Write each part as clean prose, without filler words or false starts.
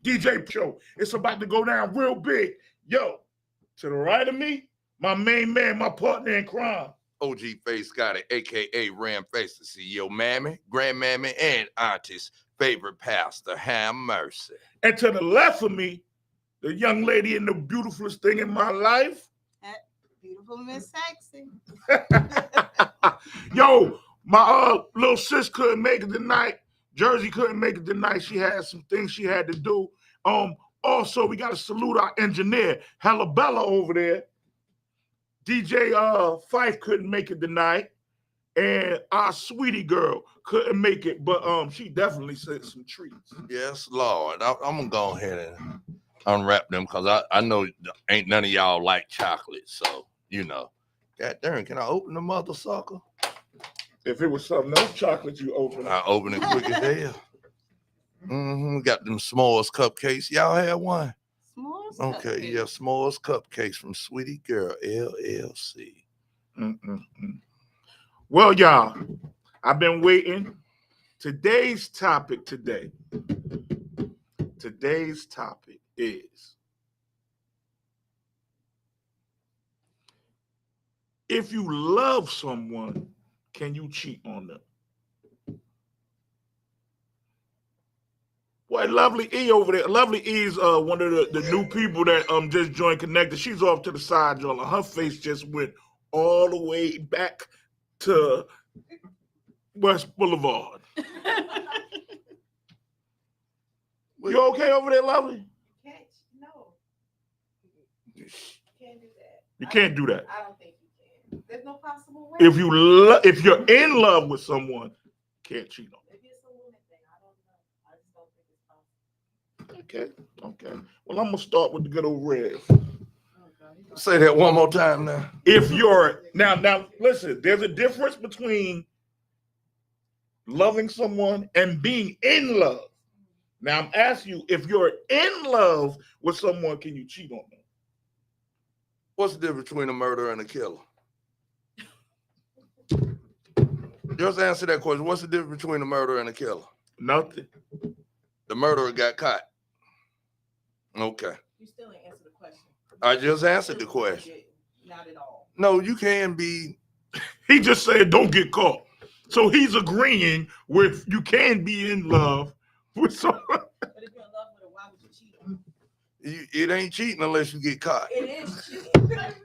DJ Show. It's about to go down real big. Yo, to the right of me, my main man, my partner in crime. OG Face Scotty, a.k.a. Ram Face, the CEO, Mammy, Grandmammy, and Auntie's favorite pastor, Have Mercy. And to the left of me, the young lady in the beautifulest thing in my life. Beautiful Miss Sexy. Yo, my little sis couldn't make it tonight. Jersey couldn't make it tonight. She had some things she had to do. Also, we got to salute our engineer, Hella Bella over there. DJ Fife couldn't make it tonight. And our sweetie girl couldn't make it, but she definitely sent some treats. Yes, Lord. I'm going to go ahead and unwrap them because I know ain't none of y'all like chocolate. So, God darn, can I open the mother sucker? If it was something else chocolate, you open it. I open it quick as hell. Got them s'mores cupcakes. Y'all have one? S'mores Okay, cupcakes. yeah, s'mores cupcakes from Sweetie Girl, LLC. Well, y'all, I've been waiting. Today's topic is, if you love someone, can you cheat on them? Boy, Lovely E over there. Lovely E is one of the new people that just joined Connected. She's off to the side, y'all. Her face just went all the way back to West Boulevard. You okay over there, Lovely? No. You can't do that. You can't do that. I don't think you can. There's no possible way. If you're in love with someone, can't cheat on them. Maybe it's a woman thing. I don't know. I just don't think it's possible. Okay. Well, I'm gonna start with the good old Rev. Say that one more time now. If you're now listen, there's a difference between loving someone and being in love. Now I'm asking you, if you're in love with someone, can you cheat on them? What's the difference between a murderer and a killer? Just answer that question. What's the difference between a murderer and a killer? Nothing. The murderer got caught. Okay. You still ain't answered the question. I just answered the question. Not at all. No, you can be. He just said don't get caught. So he's agreeing with you can be in love with someone. But if you're in love with her, why would you cheat on her? It ain't cheating unless you get caught. It is cheating.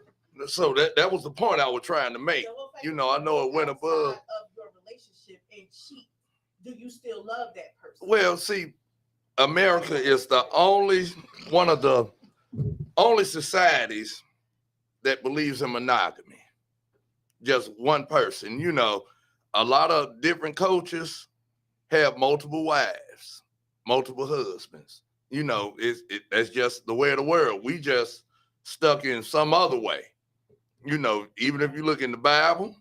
So that was the point I was trying to make. I know it went above. Of your relationship and cheat, do you still love that person? Well, see, America is the one of the only societies that believes in monogamy. Just one person. A lot of different cultures have multiple wives, multiple husbands. That's just the way of the world. We just stuck in some other way. Even if you look in the Bible,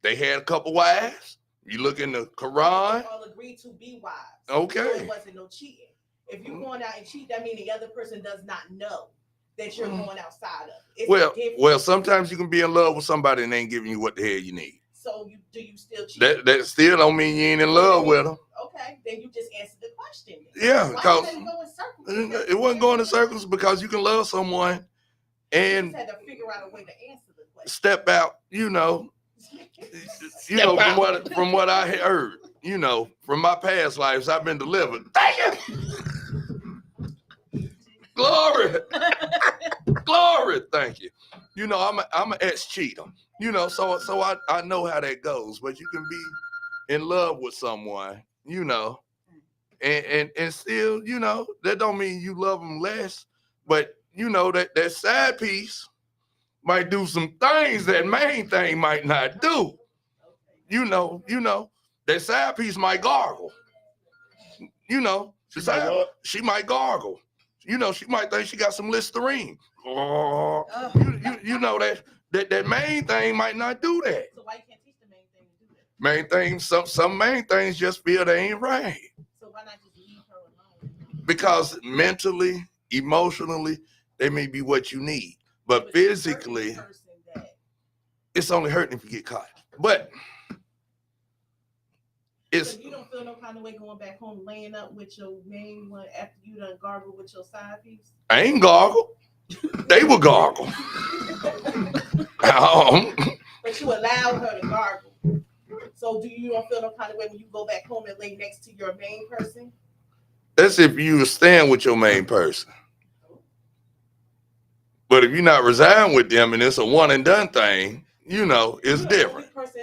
they had a couple wives. You look in the Quran. They all agreed to be wives. Okay. So it wasn't no cheating. If you're going out and cheat, that means the other person does not know that you're going outside of. It's well, sometimes you can be in love with somebody and they ain't giving you what the hell you need. So do you still cheat? That still don't mean you ain't in love with them. Okay, then you just answered the question. Yeah, because it wasn't going in circles because you can love someone and you just had to figure out a way to answer the question. step out, from what I heard, from my past lives, I've been delivered. Thank you. Glory. Glory. Thank you. I'm an ex-cheater, so I know how that goes, but you can be in love with someone, and still, that don't mean you love them less, but that side piece might do some things that main thing might not do. That side piece might gargle. She might gargle. She might think she got some Listerine. That main thing might not do that. So why you can't teach the main thing to do that? Main things, some main things just feel they ain't right. So why not just leave her alone? Because mentally, emotionally, they may be what you need. But physically, it's only hurting if you get caught. But It's So you don't feel no kind of way going back home, laying up with your main one after you done gargle with your side piece? I ain't gargle. They were gargle. But you allowed her to gargle. So do you don't feel no kind of way when you go back home and lay next to your main person? That's if you stand with your main person. But if you're not resigning with them and it's a one and done thing, you know, it's different. The only person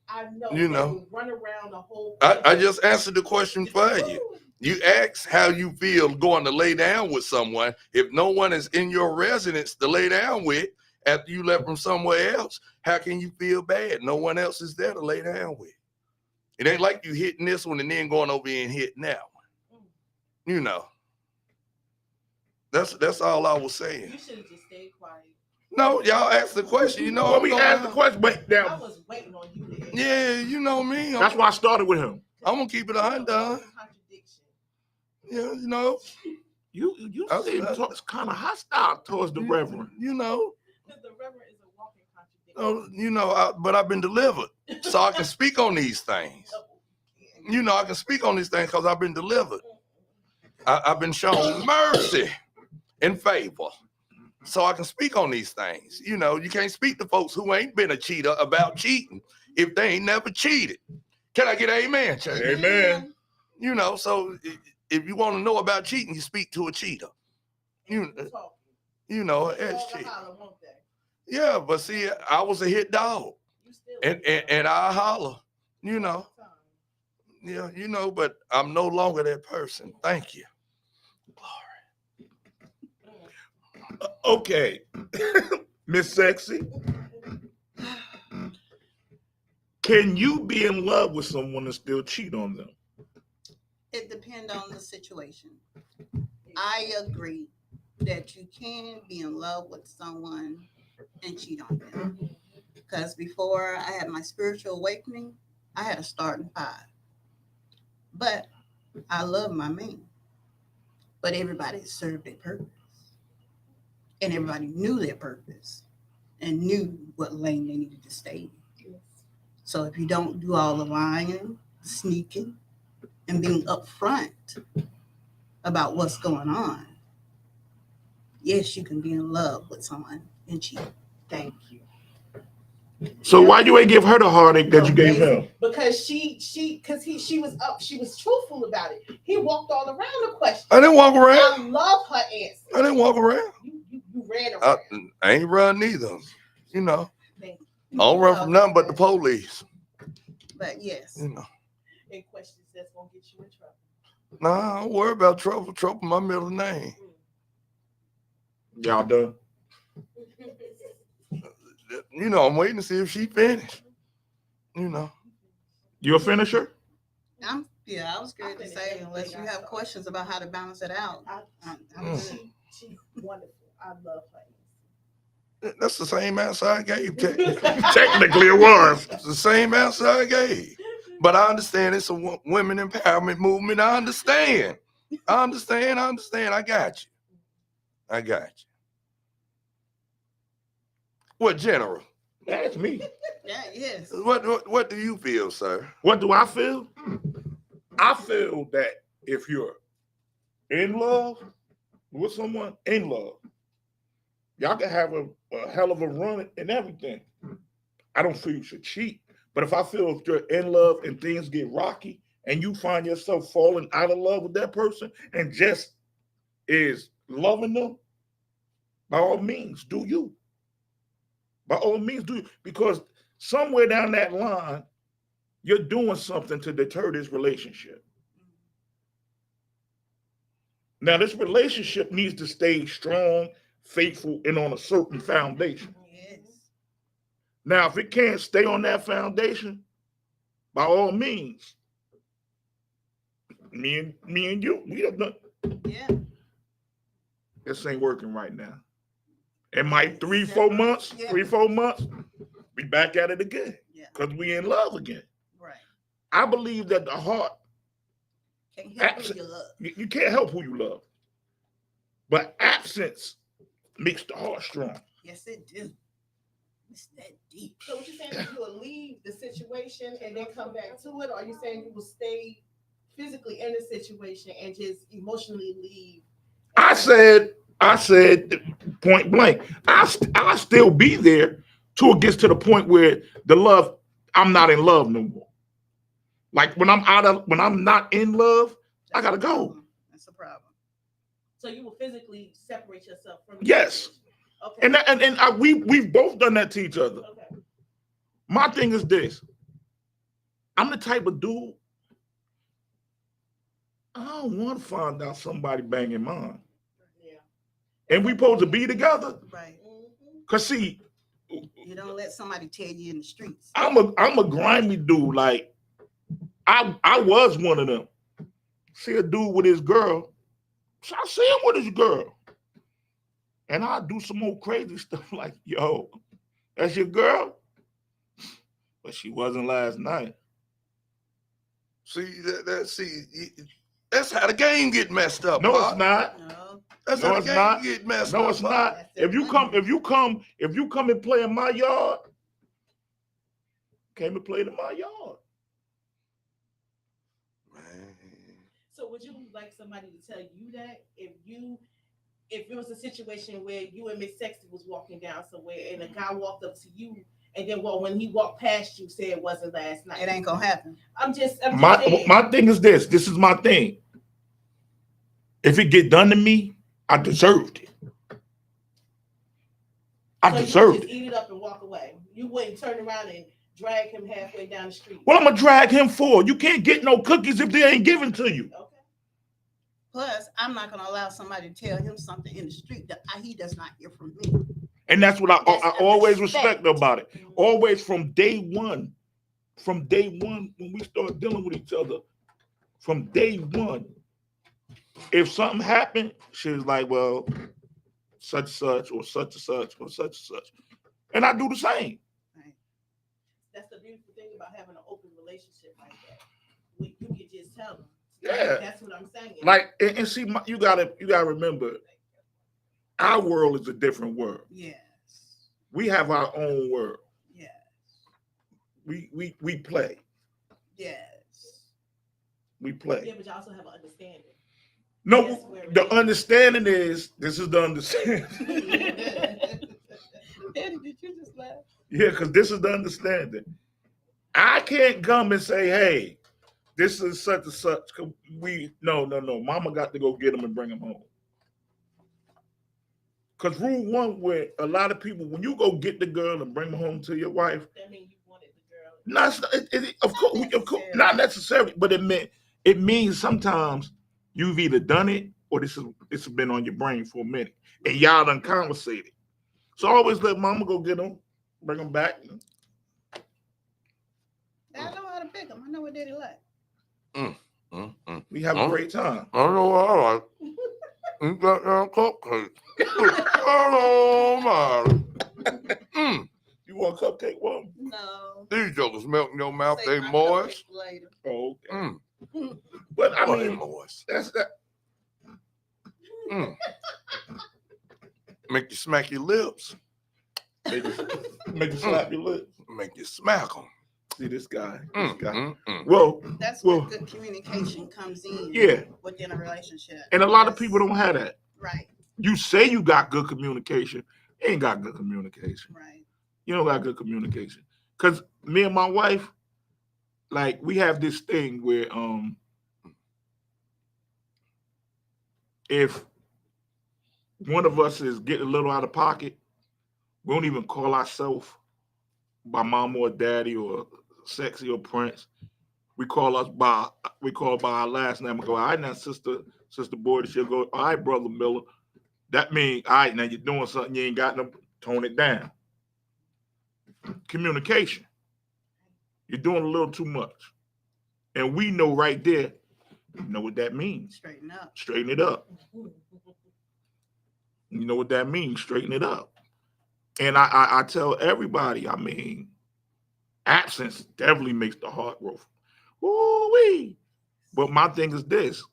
I know You that know. will run around the whole I just answered the question for you. You ask how you feel going to lay down with someone. If no one is in your residence to lay down with after you left from somewhere else, how can you feel bad? No one else is there to lay down with. It ain't like you hitting this one and then going over here and hitting that one. You know. That's all I was saying. You should have just stayed quiet. No, y'all asked the question. You know, Well, we asked the question, but I now, was waiting on you to answer. yeah, you know me. that's why I started with him. I'm gonna keep it 100. Contradiction. Yeah, you know. You seem kind of hostile towards the Reverend. You know. The Reverend is a walking contradiction. You know, but I've been delivered, so I can speak on these things. You know, I can speak on these things because I've been delivered. I've been shown mercy and favor, so I can speak on these things. You know, you can't speak to folks who ain't been a cheater about cheating if they ain't never cheated. Can I get an amen, church? Amen. You know, so if you want to know about cheating, you speak to a cheater. You know, it's cheating. Yeah, but see, I was a hit dog, and I holler. You know, yeah, you know, but I'm no longer that person. Thank you. Okay, Miss Sexy, can you be in love with someone and still cheat on them? It depends on the situation. I agree that you can be in love with someone and cheat on them. Because before I had my spiritual awakening, I had a starting 5. But I love my man. But everybody served their purpose. And everybody knew their purpose and knew what lane they needed to stay in. So if you don't do all the lying, sneaking, and being upfront about what's going on, yes, you can be in love with someone and cheat. Thank you. So why you ain't give her the heartache that you gave him? Because she was truthful about it. He walked all around the question. I didn't walk I around. love her answer. I didn't walk around. You ran around. I ain't run neither. You know, Thank I don't run from nothing but the police. But yes, You know, And questions that's gonna get you in trouble. nah, I don't worry about trouble. Trouble, my middle name. Y'all done? You know, I'm waiting to see if she finished. You know, You a finisher? I was scared to say, unless you have questions about how to balance it out. I'm good. She's wonderful. I love her. that's the same answer I gave. Technically, it was. It's the same answer I gave. But I understand it's a women empowerment movement. I understand. I got you. What, General? That's me. Yeah, yes. What do you feel, sir? What do I feel? I feel that if you're in love with someone in love, y'all can have a hell of a run and everything. I don't feel you should cheat. But if I feel if you're in love and things get rocky and you find yourself falling out of love with that person and just is loving them, by all means, do you. By all means, do you. Because somewhere down that line, you're doing something to deter this relationship. Now, this relationship needs to stay strong, faithful, and on a certain foundation. Yes. Now, if it can't stay on that foundation, by all means, me and you, we have done. Yeah. This ain't working right now. It might 3-4 months, 3-4 months, we back at it again. Yeah. Because we in love again. Right. I believe that the heart, Can't help who you love. you can't help who you love. But absence makes the heart strong. Yes, it do. It's that deep. So what you saying is you will leave the situation and then come back to it, or are you saying you will stay physically in the situation and just emotionally leave? I said point blank, I still be there till it gets to the point where I'm not in love no more. Like when I'm not in love, I gotta go. That's a problem. So you will physically separate yourself from the Yes. situation. Okay. And we've both done that to each other. Okay. My thing is this. I'm the type of dude, I don't want to find out somebody banging mine. Yeah. And we supposed to be together. Right. Cause see, You don't let somebody tell you in the streets. I'm a grimy dude. Like I was one of them. See a dude with his girl. So I see him with his girl. And I do some more crazy stuff like, yo, that's your girl? But she wasn't last night. See that's how the game get messed up. No, Pop. it's not. No. That's No, how the it's game not. get messed up. No, it's Pop. not. That's If you come and play in my yard, came and played in my yard. Man. So would you like somebody to tell you that if it was a situation where you and Miss Sexy was walking down somewhere and a guy walked up to you and then when he walked past you said it wasn't last night? It ain't gonna happen. I'm just saying. My thing is this. This is my thing. If it get done to me, I deserved it. I So you deserved would just it. eat it up and walk away. You wouldn't turn around and drag him halfway down the street. What I'm gonna drag him for? You can't get no cookies if they ain't given to you. Okay. Plus, I'm not gonna allow somebody to tell him something in the street that he does not hear from me. And that's what I That's always respect. respect about it. Always from day one when we start dealing with each other, from day one, if something happened, she was like, well, such and such or such and such or such and such. And I do the same. That's the beautiful thing about having an open relationship like that. You can just tell them. Yeah. That's what I'm saying. Like, and see, you gotta remember, our world is a different world. Yes. We have our own world. Yes. We play. Yes. We play. Yeah, but you also have an understanding. No, That's where it the is. understanding is this is the understanding. Daddy, did you just laugh? Yeah, because this is the understanding. I can't come and say, hey, this is such and such. No. Mama got to go get him and bring him home. Because rule one, where a lot of people, when you go get the girl and bring her home to your wife, That means you wanted the girl. no, of course, not necessarily, but it means sometimes you've either done it or this has been on your brain for a minute, and y'all done conversated. So always let mama go get them, bring them back. I know how to pick them. I know what daddy like. We have a great time. I know what I like. You got that cupcake. Oh my. You want a cupcake one? No. These jokers melt in your mouth, Save they my moist. cupcake later. Oh, okay. Mm. But I Oh, they mean, moist. that's that. Mm. Make you smack your lips. Make you slap your lips. Make you smack them. See this guy. Mm. Well, That's Well, where good communication comes in. yeah. Within a relationship. And a lot of Yes. people don't have that. Right. You say you got good communication, you ain't got good communication. Right. You don't got good communication. Because me and my wife, like, we have this thing where if one of us is getting a little out of pocket, we don't even call ourselves by mom or daddy or sexy or prince. We call by our last name and go, all right, now sister Boyd. She'll go, all right, brother Miller. That means, all right, now you're doing something you ain't got no, tone it down. Communication. You're doing a little too much. And we know right there, you know what that means. Straighten up. Straighten it up. You know what that means, straighten it up. And I tell everybody, I mean, absence definitely makes the heart grow. Woo-wee. But my thing is this.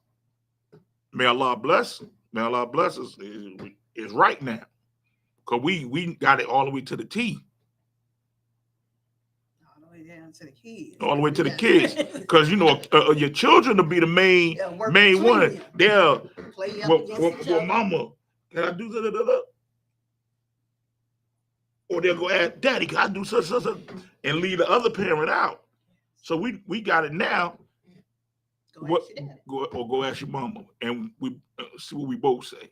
May Allah bless us is right now. Because we got it all the way to the T. to the kids. all the way to the Yes. kids, because you know your children will be the main Yeah, work main between one. them. They'll Play up well, against each well, other. mama, can I do da? Or they'll go ask daddy, can I do such and leave the other parent out. So we got it now. Go What ask your daddy. go ask your mama, and we see what we both say.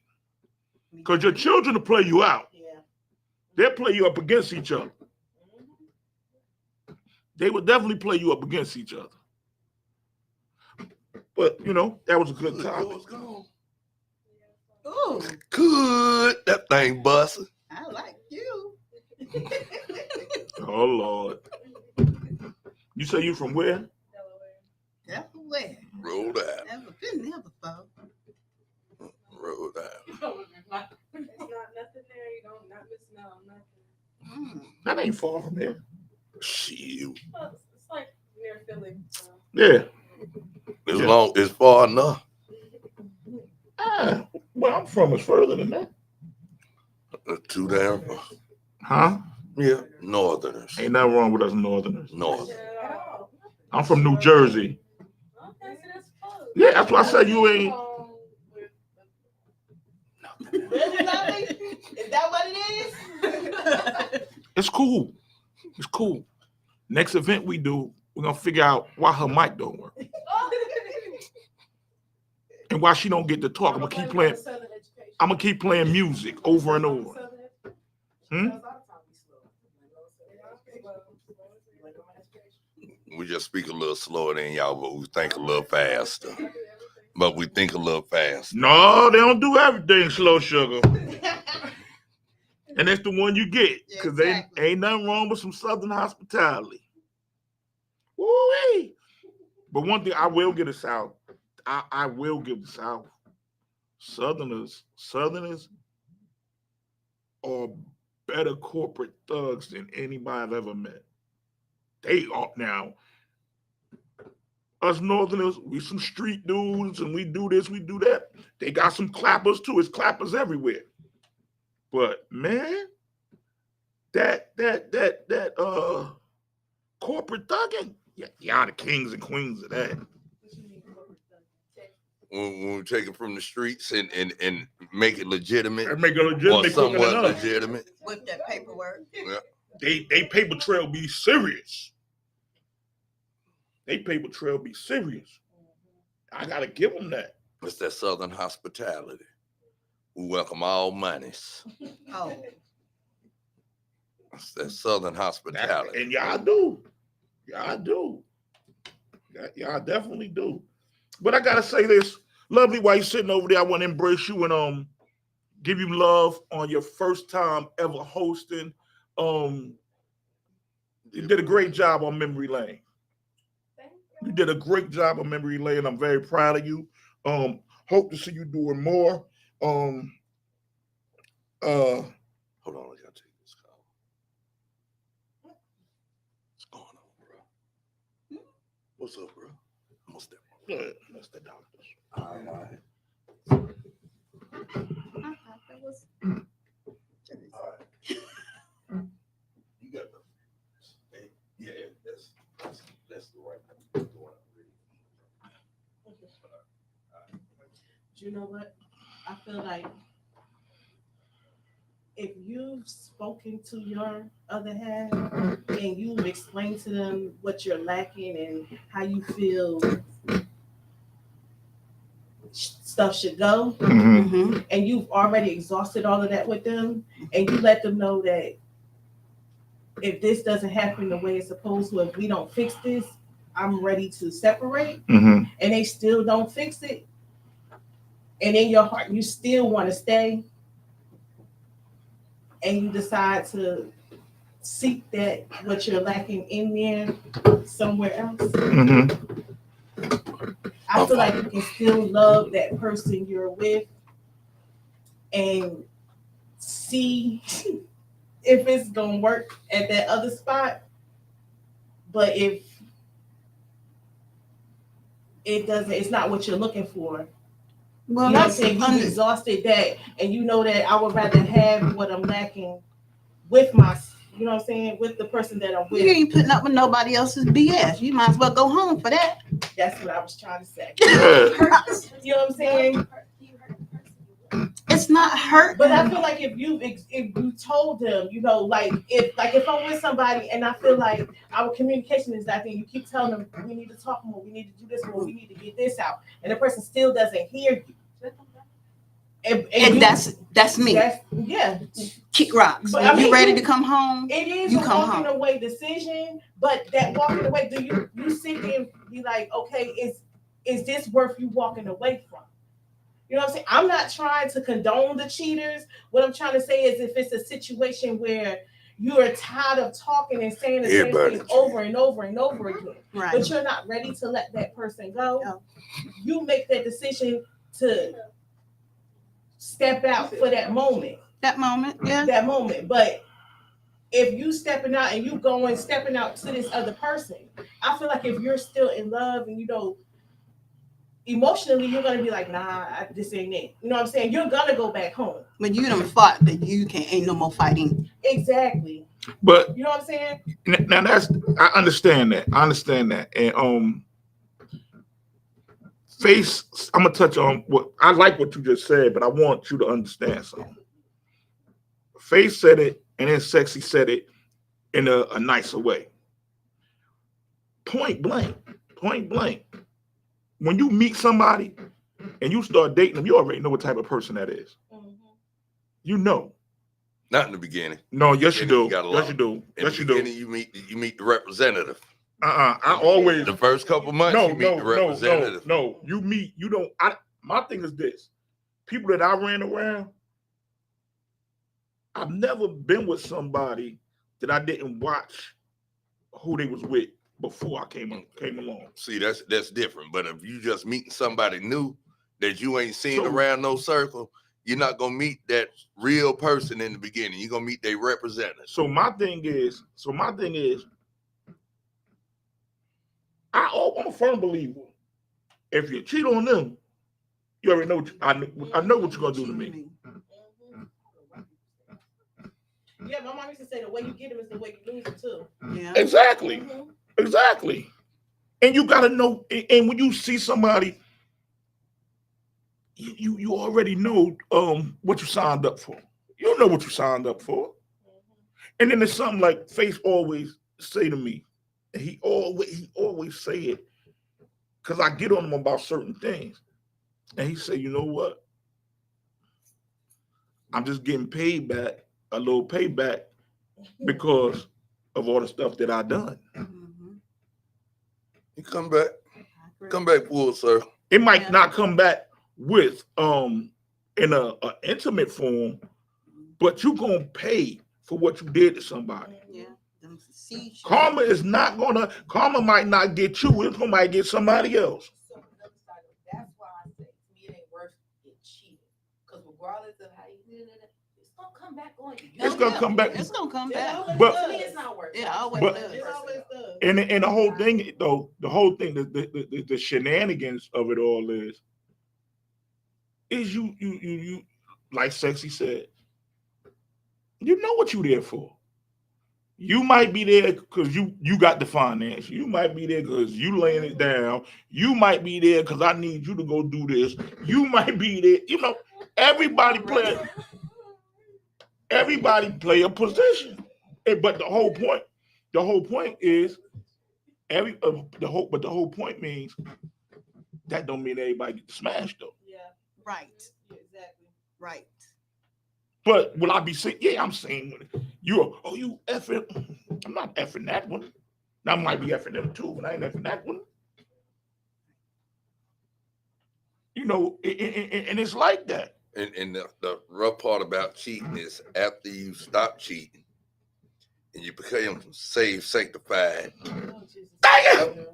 Because your children will play you out. Yeah. They'll play you up against each other. They would definitely play you up against each other. But you know, that was a good topic. Yours gone. Ooh, Good. That thing busting. I like you. Oh Lord. You say you from where? Delaware. Roll down. Never been there before. Roll down. It's not nothing there. You don't not missing out on nothing. That ain't far from here. Shoot. Well, it's like near Philly. So. Yeah. As Yeah. long it's far enough. Where I'm from is further than that. Too damn. Huh? Yeah. Northerners. Ain't nothing wrong with us Northerners. Northern. I'm from New Jersey. Okay, so that's close. Yeah, that's why I said you ain't. Really, Lovely? Is that what it is? It's cool. It's cool. Next event we do, we're gonna figure out why her mic don't work and why she don't get to talk. I'm gonna keep playing. I'm gonna keep playing music over and over. Hmm? We just speak a little slower than y'all, but we think a little faster. But we think a little faster. No, they don't do everything slow, sugar. And that's the one you get, because Exactly. ain't nothing wrong with some Southern hospitality. Woo-wee. But one thing I will give the South, I will give the South, Southerners are better corporate thugs than anybody I've ever met. They are now. Us Northerners, we some street dudes, and we do this, we do that. They got some clappers too. It's clappers everywhere. But man, that corporate thugging, y'all the kings and queens of that. When we take it from the streets and make it legitimate That make a or legitimate cooking somewhat enough. legitimate. With that paperwork. They paper trail be serious. They paper trail be serious. I gotta give them that. It's that Southern hospitality. We welcome all monies. Oh, It's that Southern hospitality. And y'all do. Y'all do. Y'all definitely do. But I gotta say this, Lovely, while you're sitting over there, I want to embrace you and give you love on your first time ever hosting. You did a great job on Memory Lane. You did a great job on Memory Lane. I'm very proud of you. Hope to see you doing more. Hold on, I gotta take this call. What's going on, bro? What's up, bro? I'm gonna step on. Yeah, that's the doctors. All right. I thought that was. You got the yeah, that's the right one. You know what? I feel like if you've spoken to your other half and you've explained to them what you're lacking and how you feel stuff should go, Mm-hmm. and you've already exhausted all of that with them, and you let them know that if this doesn't happen the way it's supposed to, if we don't fix this, I'm ready to separate, Mm-hmm. and they still don't fix it, and in your heart you still want to stay, and you decide to seek that what you're lacking in there somewhere else, Mm-hmm. I feel like you can still love that person you're with and see if it's gonna work at that other spot. But if it doesn't, it's not what you're looking for. Well, You know what I'm that's saying? You've exhausted that, and you know that I would rather have what I'm lacking with you know what I'm saying, with the person that I'm You with. ain't putting up with nobody else's BS. You might as well go home for that. That's what I was trying to say. Yeah. You know what I'm saying? It's not hurt. But I feel like if you told them, you know, like if I'm with somebody and I feel like our communication is that thing, you keep telling them we need to talk more, we need to do this more, we need to get this out, and the person still doesn't hear you. And that's me. Yeah. Kick rocks. But When I mean, you ready to come home, It is you a come walking home. away decision, but that walking away, do you sit there and be like, okay, is this worth you walking away from? You know what I'm saying? I'm not trying to condone the cheaters. What I'm trying to say is if it's a situation where you are tired of talking and saying the same Everybody thing over and over and over again, right? but you're not ready to let that person go, No. you make that decision to step out for that moment. That moment, yeah. That moment. But if you stepping out and you stepping out to this other person, I feel like if you're still in love and you know emotionally you're gonna be like, nah, this ain't it. You know what I'm saying? You're gonna go back home. When you done fought, that you ain't no more fighting. Exactly. But You know what I'm saying? now I understand that. And Face, I'm gonna touch on what I like what you just said, but I want you to understand something. Face said it, and then Sexy said it in a nicer way. Point blank. When you meet somebody and you start dating them, you already know what type of person that is. Mm-hmm. You know. Not in the beginning. No, yes you do. gotta Yes love you do. In Yes the you do. beginning, you meet the representative. I always The first couple months, you meet the representative. No. You don't. My thing is this: people that I ran around, I've never been with somebody that I didn't watch who they was with before I came along. See, that's different. But if you just meeting somebody new that you ain't seen So- around no circle, you're not gonna meet that real person in the beginning. You're gonna meet their representative. So my thing is, I'm a firm believer. If you cheat on them, you already know. I know what you're gonna do to me. Yeah, my mom used to say the way you get them is the way you lose them too. Yeah. Exactly. Mhm. Exactly. And you gotta know. And when you see somebody, you already know what you signed up for. You know what you signed up for. And then there's something like Face always say to me. And he always say it because I get on him about certain things. And he say, you know what? I'm just getting paid back, a little payback, because of all the stuff that I done. Mhm. You come back I agree. full circle. It might Yeah. not come back with in a intimate form, but you gonna pay for what you did to somebody. Yeah. Them seeds. Karma might not get you, it might get somebody else. So on the other side of it, that's why I say to me it ain't worth getting cheated. Because regardless of how you did it, it's gonna come back on you. It's gonna come back. It's gonna come It back. always But- does. To me, it's not worth It it. always But- does. It always does. And the whole thing, though, the shenanigans of it all is you like Sexy said, you know what you there for. You might be there because you got the finance. You might be there because you laying it down. You might be there because I need you to go do this. You might be there. You know, everybody play a position. But the whole point is the whole point means that don't mean everybody get smashed though. Yeah. Right. Yeah, exactly. Right. But will I be saying, yeah, I'm saying you effing, I'm not effing that one. I might be effing them too, but I ain't effing that one. You know, and it's like that. And the rough part about cheating is after you stop cheating and you become saved, sanctified, Oh, Jesus. Damn!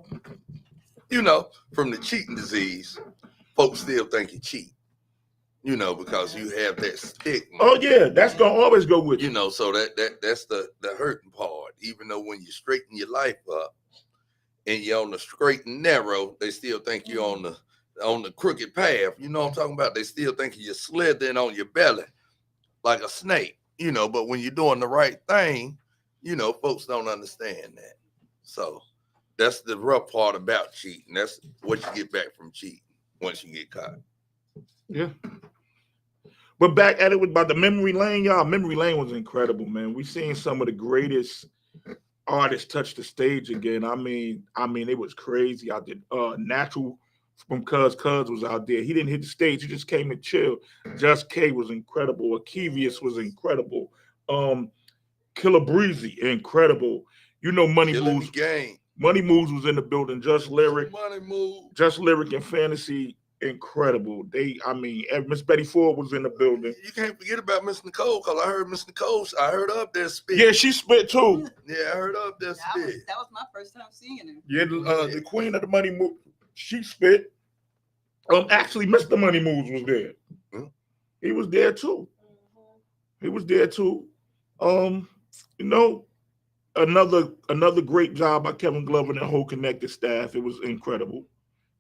you know, from the cheating disease, folks still think you cheat, you know, because you have that stigma. Oh yeah, that's gonna always go with You you. know, so that's the hurting part. Even though when you straighten your life up and you're on the straight and narrow, they still think you're on the crooked path. You know what I'm talking about? They still think you're slithering on your belly like a snake, you know, but when you're doing the right thing, you know, folks don't understand that. So that's the rough part about cheating. That's what you get back from cheating once you get caught. Yeah. But back at it with about the memory lane, y'all. Memory lane was incredible, man. We seen some of the greatest artists touch the stage again. I mean, it was crazy out there. Natural from Cuz was out there. He didn't hit the stage. He just came and chilled. Just K was incredible. Akivius was incredible. Killer Breezy, incredible. You know, Money Killing Moves. the game. Money Moves was in the building. Just Lyric. Money move. Just Lyric and Fantasy, incredible. Miss Betty Ford was in the building. You can't forget about Miss Nicole, because I heard Miss Nicole, I heard her up there spit. Yeah, she spit too. Yeah, I heard her up there That was, spit. that was my first time seeing her. Yeah, the queen of the Money Move, she spit. Actually, Mr. Money Moves was there. Hmm. He was there too. He was there too. You know, another great job by Kevin Glover and the whole Connected staff. It was incredible.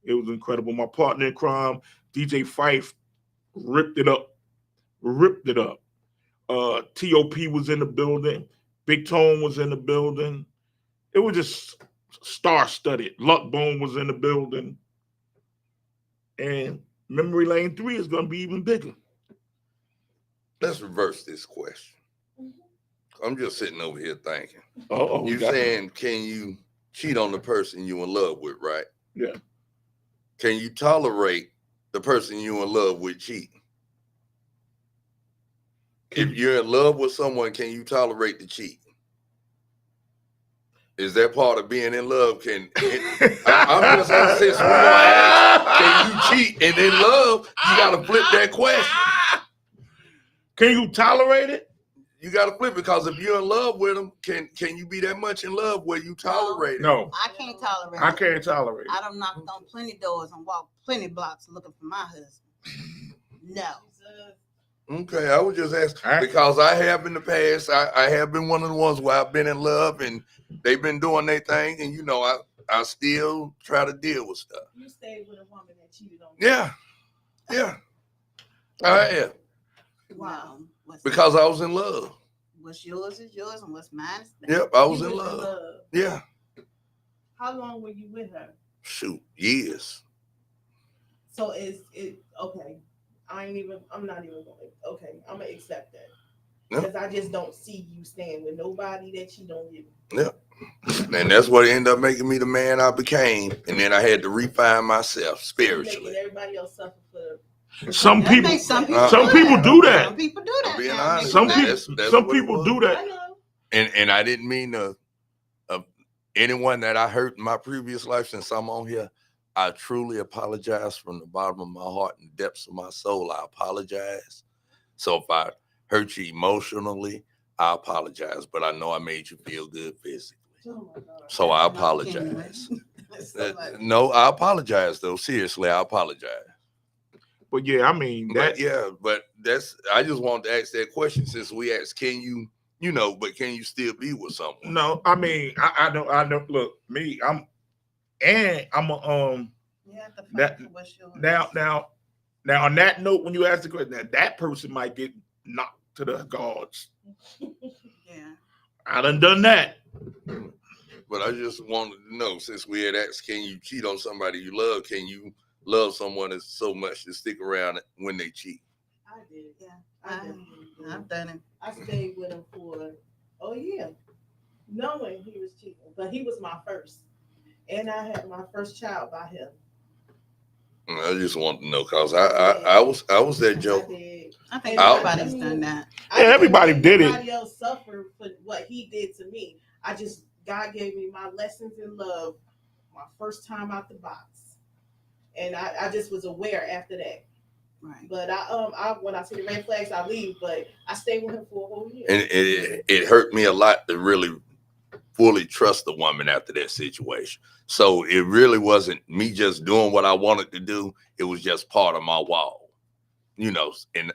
It was incredible. My partner in crime, DJ Fife, ripped it up. T.O.P. was in the building. Big Tone was in the building. It was just star-studded. Luck Bone was in the building. And Memory Lane 3 is going to be even bigger. Let's reverse this question. I'm just sitting over here thinking. You got saying, can you cheat on the person you in love with, right? Yeah. Can you tolerate the person you in love with cheating? If you're in love with someone, can you tolerate the cheat? Is that part of being in love? I'm just asking, since we gonna ask, can you cheat and in love? You gotta flip that question. Can you tolerate it? You gotta flip it, because if you're in love with them, can you be that much in love where you tolerate it? No, I can't tolerate I it. can't tolerate I it. done knocked on plenty doors and walked plenty blocks looking for my husband. No. Okay, I was just asking Alright. because I have in the past. I have been one of the ones where I've been in love and they've been doing their thing, and you know, I still try to deal with stuff. You stayed with a woman that cheated on you. Yeah, I have, Wow. What's because I was in love. what's yours is yours and what's mine is mine. Yep, I was You in was love. Yeah, How long were you with her? shoot, years. So is it okay? I'm not even going. Okay, I'm gonna accept that Yeah. because I just don't see you staying with nobody that you don't give. And that's what ended up making me the man I became. And then I had to refine myself Making spiritually. everybody else suffer for. Some That people, makes some people, Uh, some people do that. Some people do that. I'm being now. honest. Some They- people, That's some what it people was. do I that. know. And I didn't mean to anyone that I hurt in my previous life. Since I'm on here, I truly apologize from the bottom of my heart and depths of my soul. I apologize. So if I hurt you emotionally, I apologize. But I know I made you feel good physically. Oh my God. So I Not apologize. Somebody- No, I apologize though. Seriously, I apologize. But yeah, I mean But that. but I just wanted to ask that question since we asked, can you, but can you still be with someone? No, I mean I don't look me. I'm a You have to fight That- for what's yours. now on that note, when you ask the question, that person might get knocked to the gods. Yeah. I done that. But I just wanted to know, since we had asked, can you cheat on somebody you love? Can you love someone so much to stick around when they cheat? I did. Yeah. I definitely did. I've done it. I stayed with him for knowing he was cheating, but he was my first, and I had my first child by him. I just wanted to know, because I was that I joke. did. I think I'll- everybody's done that. I Yeah, everybody didn't did it. make Everybody else suffered for what he did to me. God gave me my lessons in love, my first time out the box, and I just was aware after that. Right. But I when I see the red flags, I leave. But I stayed with him for a whole year. And it hurt me a lot to really fully trust the woman after that situation. So it really wasn't me just doing what I wanted to do. It was just part of my wall, and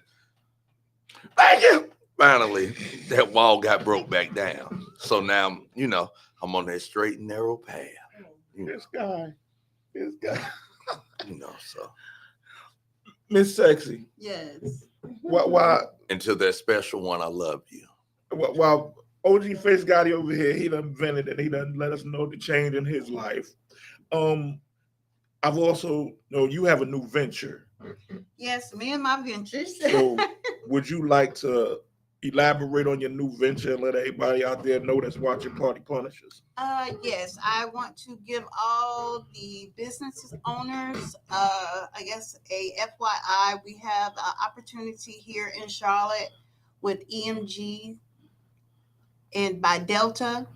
thank you. Finally, that wall got broke back down. So now, I'm on that straight and narrow path, This guy. so Miss Sexy. Yes. Why until that special one, I love you. OG Face Gotti over here, he done vented and he done let us know the change in his life. I've also know you have a new venture. Yes, me and my ventures. So would you like to elaborate on your new venture and let everybody out there know that's watching Party Punishers? Yes, I want to give all the business owners, I guess, a FYI. We have an opportunity here in Charlotte with EMG and by Delta.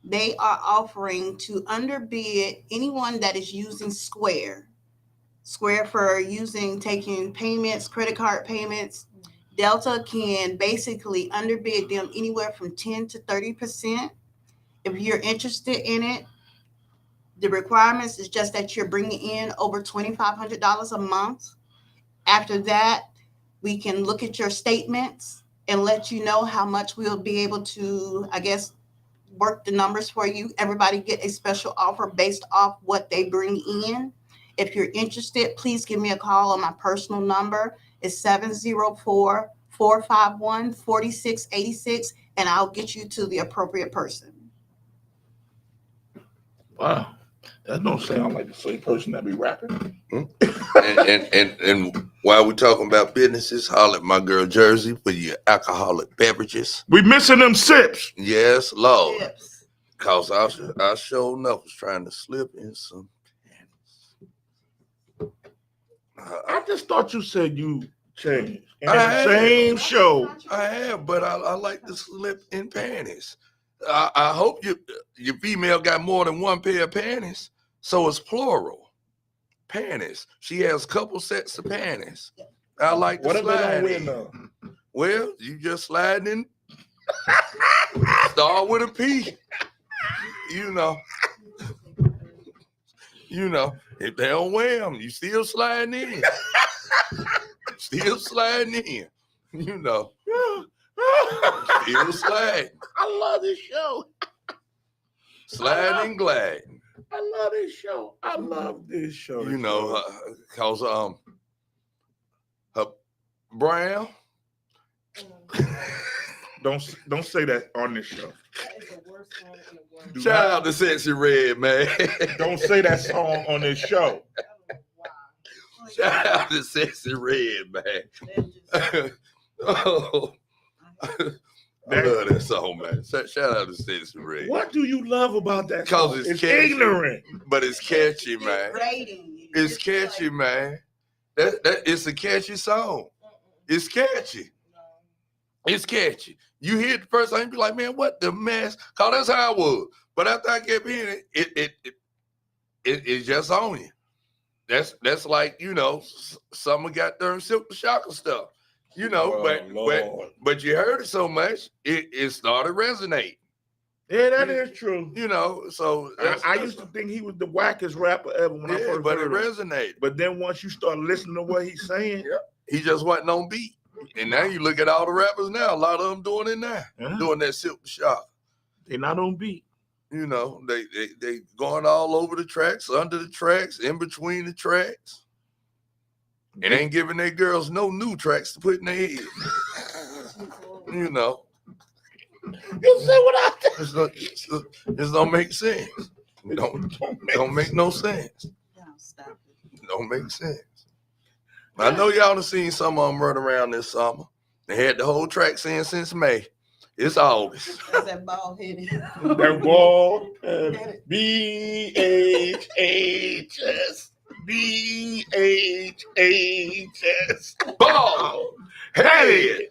They are offering to underbid anyone that is using Square for taking payments, credit card payments. Delta can basically underbid them anywhere from 10 to 30%. If you're interested in it, the requirements is just that you're bringing in over $2,500 a month. After that, we can look at your statements and let you know how much we'll be able to, I guess, work the numbers for you. Everybody get a special offer based off what they bring in. If you're interested, please give me a call on my personal number. It's 704-451-4686, and I'll get you to the appropriate person. Wow. That don't sound like the same person that be rapping. And while we're talking about businesses, holler at my girl Jersey for your alcoholic beverages. We missing them sips. Yes, Lord. Yes. Cause I sure enough was trying to slip in some panties. I just thought you said you changed. And I in the have. same show. I have, but I like to slip in panties. I hope your female got more than one pair of panties, so it's plural. Panties. She has a couple sets of panties. I like to What if they don't slide wear in. none? Well, you just slide in. Start with a P. You know, if they don't wear them, you still sliding in. Still sliding in. You know, still sliding. I love this show. Sliding and gliding. I love this show. I love this show. You know, cause Brown. Don't say that on this show. That is the worst song in the world. Do Shout not- out to Sexy Red, man. Don't say that song on this show. I don't know why. Shout out to Sexy Red, man. That just- Oh, I love that song, man. Shout out to Sexy Red. What do you love about that 'Cause song? it's It's catchy. ignorant. But it's catchy, man. Rating. It's catchy, man. That it's a catchy song. It's catchy. It's catchy. You hear it the first time, you be like, man, what the mess? Cause that's how I was. But after I kept hearing it's just on you. That's like, someone got there and Silk the Shocker stuff. Lord. But you heard it so much, it started resonating. Yeah, that is true. So I used to think he was the wackest rapper ever when I first but it heard him. resonated. But then once you start listening to what he's saying, He just wasn't on beat. And now you look at all the rappers now, a lot of them doing it now, doing that Silk the Shocker. they're not on beat. They going all over the tracks, under the tracks, in between the tracks. It ain't giving their girls no new tracks to put in their head. You say what I This don't make sense. Don't make no sense. Stop it. Don't make sense. I know y'all have seen some of them run around this summer. They had the whole track saying since May. It's August. That's that bald headed. That ball BHHS. BHHS. Ball. Hey.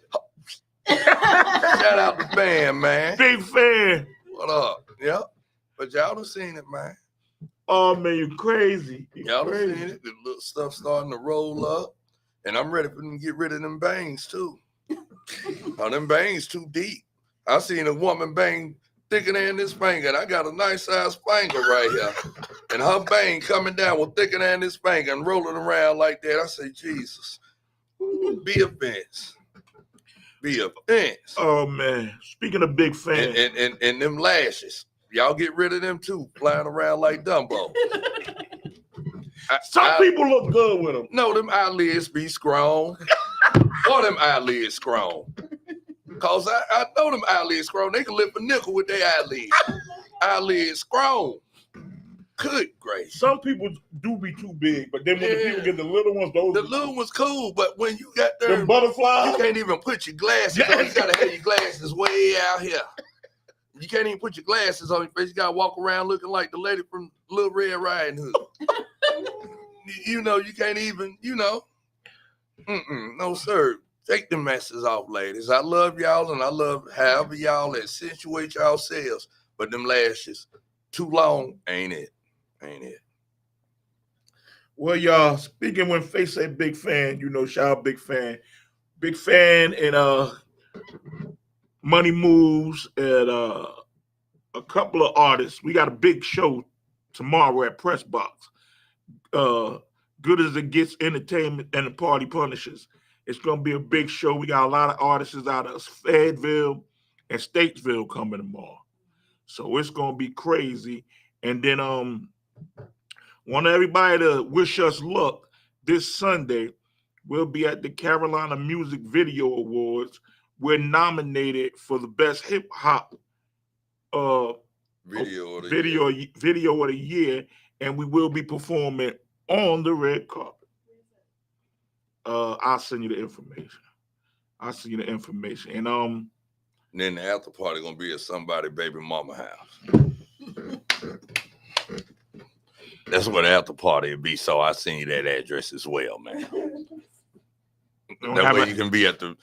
Shout out to Bam, man. Big fan. What up? Yep. But y'all done seen it, man. Oh man, you crazy. You Y'all done crazy. seen it. The little stuff starting to roll up. And I'm ready for them to get rid of them bangs too. Oh, them bangs too deep. I seen a woman bang thicker than this finger. And I got a nice size finger right here. And her bang coming down with thicker than this finger and rolling around like that. I say, Jesus. Be a fence. Be a fence. Oh man. Speaking of big fans. And them lashes. Y'all get rid of them too, flying around like Dumbo. Some people look good with them. No, them eyelids be scroll. Or them eyelids scroll. Cause I know them eyelids scroll. They can lift a nickel with their eyelids. Eyelids scroll. Good gracious. Some people do be too big, but then when the people Yeah. get the little ones, those The little one's cool, but when you got them them, butterflies. you can't even put your glasses on. You gotta have your glasses way out here. You can't even put your glasses on your face. You gotta walk around looking like the lady from Little Red Riding Hood. You know, you can't even, you know. No, sir. Take the messes off, ladies. I love y'all, and I love however y'all accentuate yourselves. But them lashes, too long, ain't it? Ain't it? Well, y'all, speaking when Faye say big fan, you know, shout out big fan. Big fan and Money Moves and a couple of artists. We got a big show tomorrow at Press Box. Good as it gets, entertainment and the party punishes. It's gonna be a big show. We got a lot of artists out of Fayetteville and Statesville coming tomorrow. So it's gonna be crazy. And then want everybody to wish us luck this Sunday. We'll be at the Carolina Music Video Awards. We're nominated for the best hip hop Video of the video year. video of the year, and we will be performing on the red carpet. I'll send you the information. And And then the after party gonna be at somebody baby mama house. That's where the after party will be. So I send you that address as well, man. That way you can be at the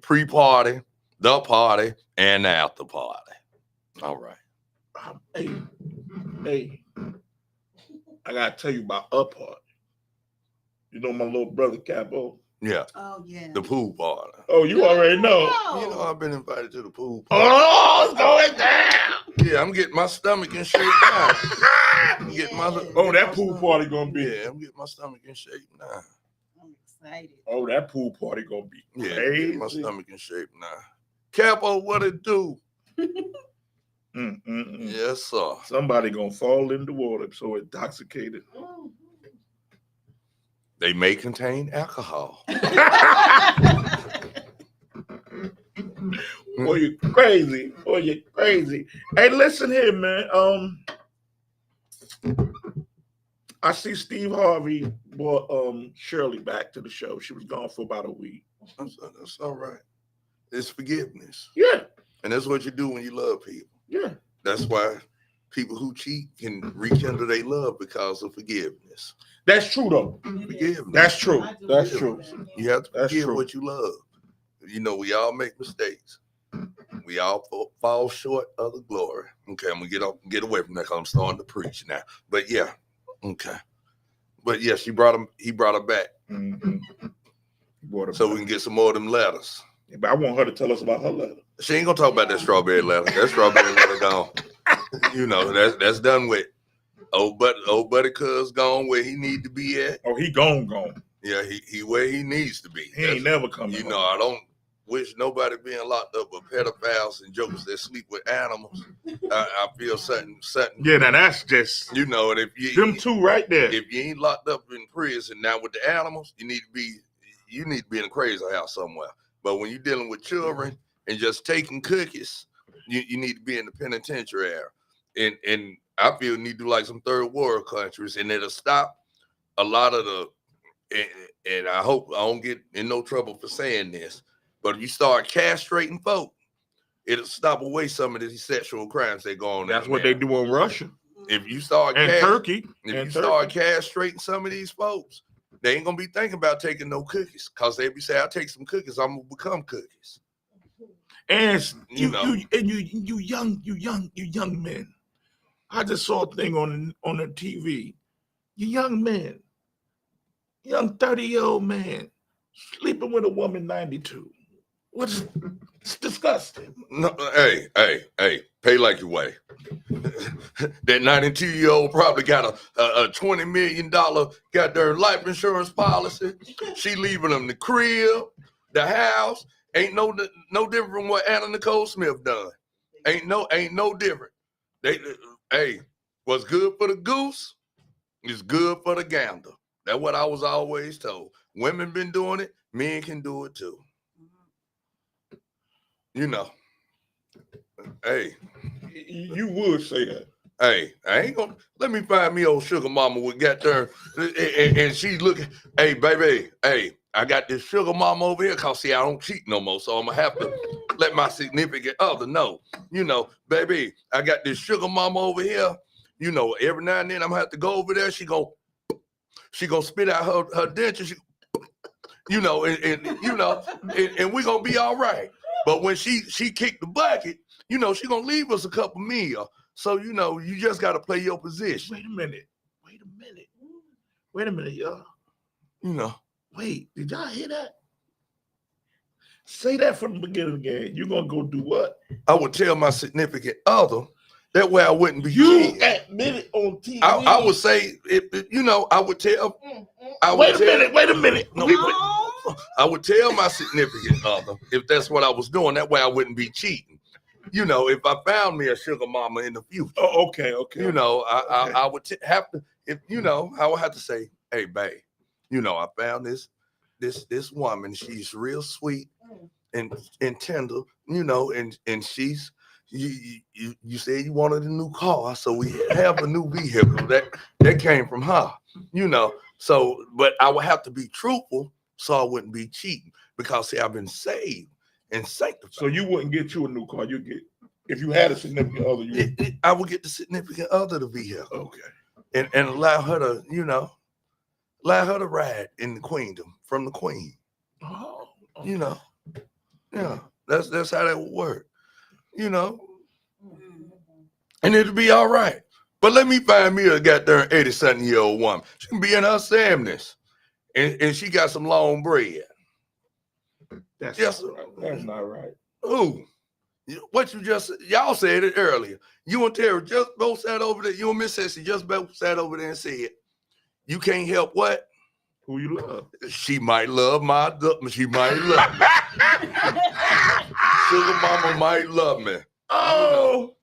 pre-party, the party, and the after party. All right. Hey, I gotta tell you about a party. You know my little brother Capo. Yeah, Oh, yeah. the pool party. Oh, you already know. You know, I've been invited to the pool party. Oh, it's going down. Yeah, I'm getting my stomach in shape now. I'm getting my Oh, that pool party gonna be. yeah, I'm getting my stomach in shape now. I'm excited. Oh, that pool party gonna be Yeah, I'm crazy. getting my stomach in shape now. Capo, what it do? Yes, sir. Somebody gonna fall in the water so intoxicated. They may contain alcohol. Boy, you crazy. Boy, you crazy. Hey, listen here, man. I see Steve Harvey brought Shirley back to the show. She was gone for about a week. That's all right. It's forgiveness. Yeah, And that's what you do when you love people. yeah. That's why people who cheat can reach under their love because of forgiveness. That's true though. Forgiveness. That's true. That's true. You have to That's forgive true. what you love. You know, we all make mistakes. We all fall short of the glory. Okay, I'm gonna get away from that because I'm starting to preach now. But yeah, okay. But yeah, he brought her back Mhm. Brought her so back. we can get some more of them letters. Yeah, but I want her to tell us about her letter. She ain't gonna talk about that strawberry letter. That strawberry letter gone. You know, that's done with. Old buddy cuz gone where he need to be at. Oh, he gone. Yeah, he where he needs to be. He ain't never coming. You know, I don't wish nobody being locked up with pedophiles and jokers that sleep with animals. I feel something. Yeah, now that's just You know, and if you them two right there. if you ain't locked up in prison now with the animals, you need to be in a crazy house somewhere. But when you're dealing with children and just taking cookies, you need to be in the penitentiary area. And I feel you need to do like some third world countries, and it'll stop a lot of the. And I hope I don't get in no trouble for saying this, but if you start castrating folk, it'll stop away some of these sexual crimes they go on. That's what they do in Russia If you start and Turkey. if and you Turkey. start castrating some of these folks, they ain't gonna be thinking about taking no cookies because they be saying, "I'll take some cookies. I'm gonna become cookies." And You know. you young men. I just saw a thing on the TV. You young men, young 30-year-old man, sleeping with a woman 92. It's disgusting. No, hey, pay like you weigh. That 92-year-old probably got a $20 million goddamn life insurance policy. She leaving them the crib, the house. Ain't no different from what Anna Nicole Smith done. Ain't no different. Hey, what's good for the goose is good for the gander. That's what I was always told. Women been doing it, men can do it too. You know, hey, You would say that. hey, I ain't gonna let me find me old sugar mama with got there and she looking, hey, baby, hey, I got this sugar mama over here because see, I don't cheat no more. So I'm gonna have to let my significant other know, you know, baby, I got this sugar mama over here. You know, every now and then I'm gonna have to go over there. She gonna spit out her dentures. You know, and you know, and we're gonna be all right. But when she kicked the bucket, you know, she gonna leave us a couple meal. So you know, you just gotta play your position. Wait a minute, y'all. You know, Wait, did y'all hear that? Say that from the beginning again. You're gonna go do what? I would tell my significant other that way I wouldn't be You cheating. admitted on TV. I would say, you know, I would tell. Wait a minute. No, No. I would tell my significant other if that's what I was doing. That way I wouldn't be cheating. You know, if I found me a sugar mama in the future, Oh, okay. you know, Okay. I would have to, if you know, I would have to say, hey, babe, you know, I found this woman. She's real sweet and tender, you know, and she's you said you wanted a new car, so we have a new vehicle that came from her, you know. So, but I would have to be truthful so I wouldn't be cheating because see, I've been saved and sanctified. So you wouldn't get you a new car. You get if you had a significant other. You I would get the significant other the vehicle okay. and allow her to, you know, ride in the queendom from the queen. Oh, okay. You know, yeah, that's how that would work. You know, and it'll be all right. But let me find me a goddamn 80-something-year-old woman. She can be in her 70s, and she got some long bread. That's Yes, not right. That's not right. Ooh, what you just y'all said it earlier. You and Terry just both sat over there. You and Miss Sissy just both sat over there and said, "You can't help what Who you love? she might love she might love me. Sugar mama might love me. Oh,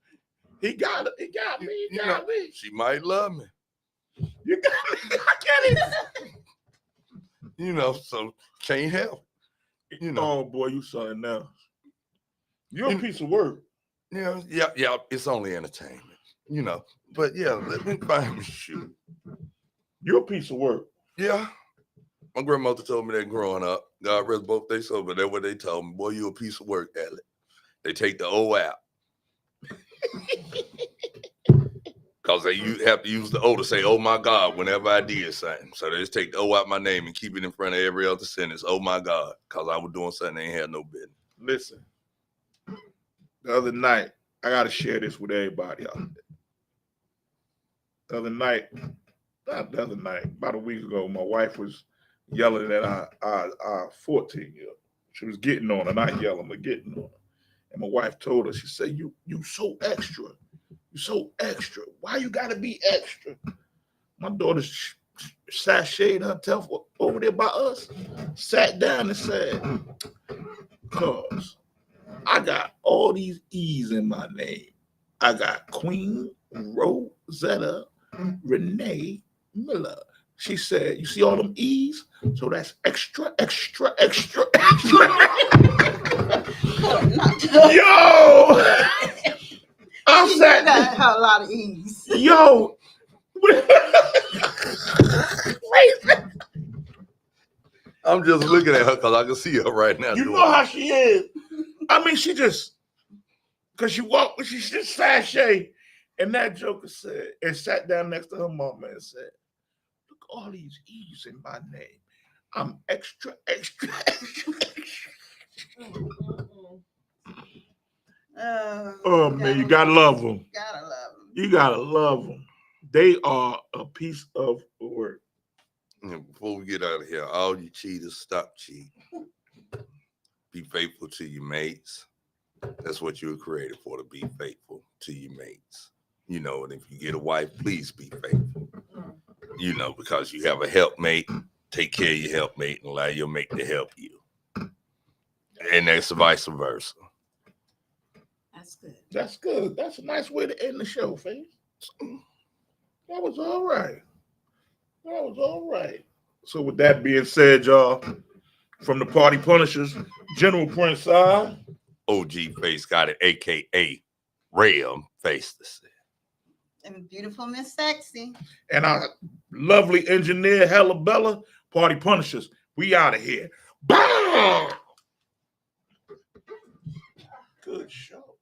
he got it. He got me. He You got know, me. she might love me. You got me. I can't even. You know, so can't help. You know, Oh boy, you something now. You're a You- piece of work. you know, yeah. It's only entertainment. You know, but yeah, let me find me shoot. You're a piece of work. Yeah. My grandmother told me that growing up. God rest both their souls, but that's what they told me. Boy, you a piece of work, Alec. They take the O out. Because they have to use the O to say, oh my God, whenever I did something. So they just take the O out my name and keep it in front of every other sentence. Oh my God. Because I was doing something they ain't had no business. Listen, the other night, I got to share this with everybody out there. The other night, not the other night, about a week ago, my wife was yelling at our 14-year-old. She was getting on her, not yelling, but getting on her. And my wife told her, she said, you so extra. You so extra. Why you got to be extra? My daughter sashayed herself over there by us, sat down and said, cause I got all these E's in my name. I got Queen Rosetta Renee Miller. She said, you see all them E's? So that's extra, extra, extra, extra. Yo! I She said, got a lot of ease. yo. Wait. I'm just looking at her because I can see her right now. You doing know it. how she is. I mean, she just, because she walked, she just sashay. And that joker said, and sat down next to her mama and said, look, all these E's in my name. I'm extra, extra, extra, extra. Oh, man, you gotta love them. Gotta love them. You gotta love them. They are a piece of work. Before we get out of here, all you cheaters, stop cheating. Be faithful to your mates. That's what you were created for, to be faithful to your mates. You know, and if you get a wife, please be faithful. You know, because you have a helpmate, take care of your helpmate and allow your mate to help you. And that's vice versa. That's good. That's good. That's a nice way to end the show, Faith. That was all right. That was all right. So with that being said, y'all, from the Party Punishers, General Prince I, OG Face got it, aka Ram Face to say. And beautiful Miss Sexy. And our lovely engineer, Hella Bella, Party Punishers. We out of here. Bow! Good show.